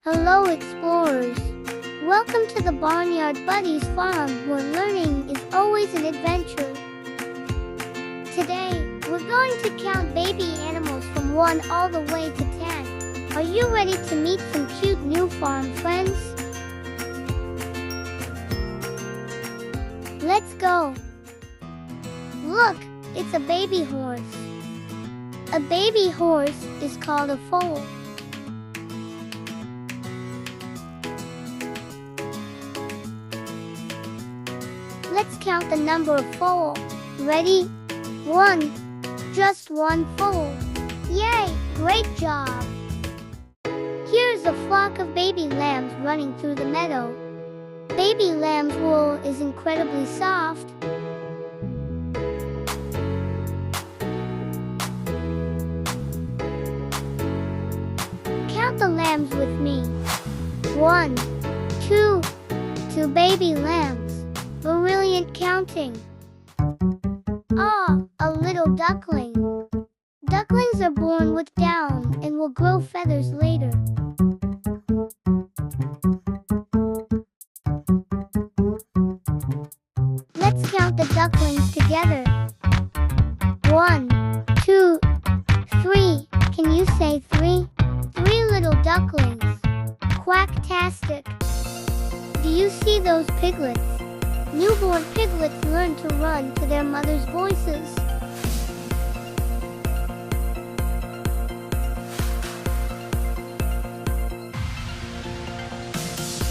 Hello explorers! Welcome to the Barnyard Buddies Farm, where learning is always an adventure. Today, we're going to count baby animals from 1 all the way to 10. Are you ready to meet some cute new farm friends? Let's go! Look, it's a baby horse. A baby horse is called a foal. Let's count the number of foals. Ready? 1. Just 1 foal. Yay! Great job! Here's a flock of baby lambs running through the meadow. Baby lamb's wool is incredibly soft. Count the lambs with me. 1, 2, 2 baby lambs. Brilliant counting. Ah, a little duckling. Ducklings are born with down and will grow feathers later. Let's count the ducklings together. 1, 2, 3. Can you say 3? 3 little ducklings. Quacktastic. Do you see those piglets? Newborn piglets learn to run to their mother's voices.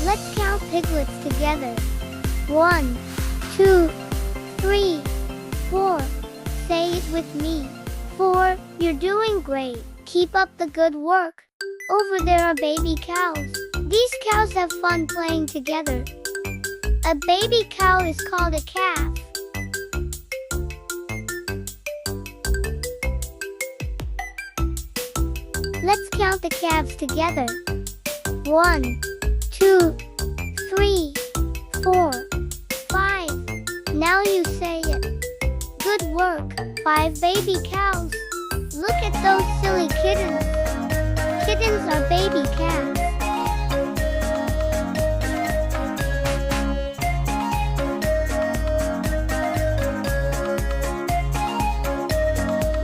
Let's count piglets together. 1, 2, 3, 4. Say it with me. 4. You're doing great. Keep up the good work. Over there are baby cows. These cows have fun playing together. A baby cow is called a calf. Let's count the calves together. 1, 2, 3, 4, 5. Now you say it. Good work, 5 baby cows. Look at those silly kittens. Kittens are baby calves.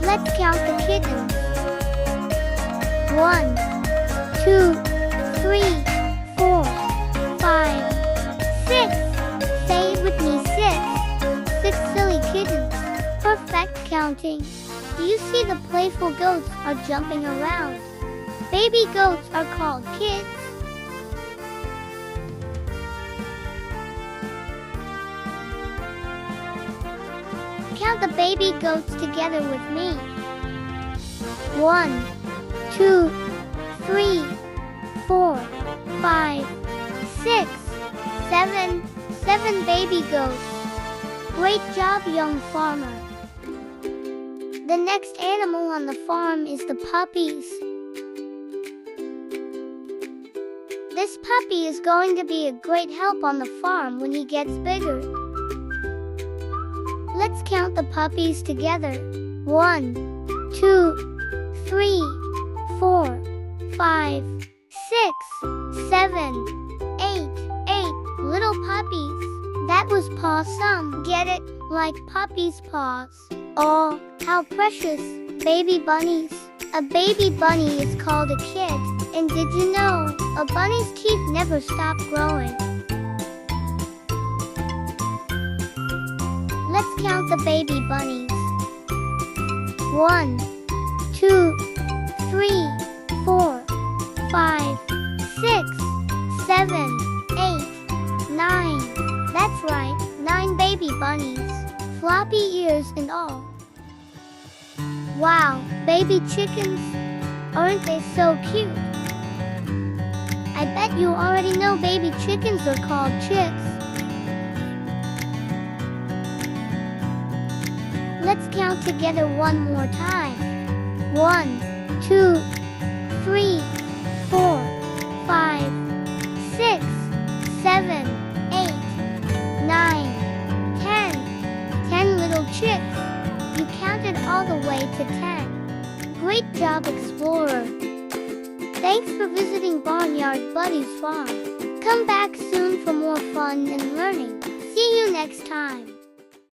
Let's count the kittens. 1, 2, 3, 4, 5, 6. Say it with me, 6. 6 silly kittens. Perfect counting. Do you see the playful goats are jumping around? Baby goats are called kids. Count the baby goats together with me. 1, 2, 3, 4, 5, 6, 7. 7 baby goats. Great job, young farmer. The next animal on the farm is the puppies. This puppy is going to be a great help on the farm when he gets bigger. Let's count the puppies together. 1, 2, 3, 4, 5, 6, 7, 8. 8 little puppies. That was pawsome. Get it? Like puppy's paws. Oh, how precious. Baby bunnies. A baby bunny is called a kid. And did you know, a bunny's teeth never stop growing? Let's count the baby bunnies. 1, 2, 3, 4, 5, 6, 7, 8, 9. That's right, 9 baby bunnies. Floppy ears and all. Wow, baby chickens. Aren't they so cute? I bet you already know baby chickens are called chicks. Let's count together one more time. 1, 2, 3, 4, 5, 6, 7, 8, 9, 10. 10 little chicks. You counted all the way to 10. Great job, explorer. Thanks for visiting Barnyard Buddies. Buddies Farm. Come back soon for more fun and learning. See you next time.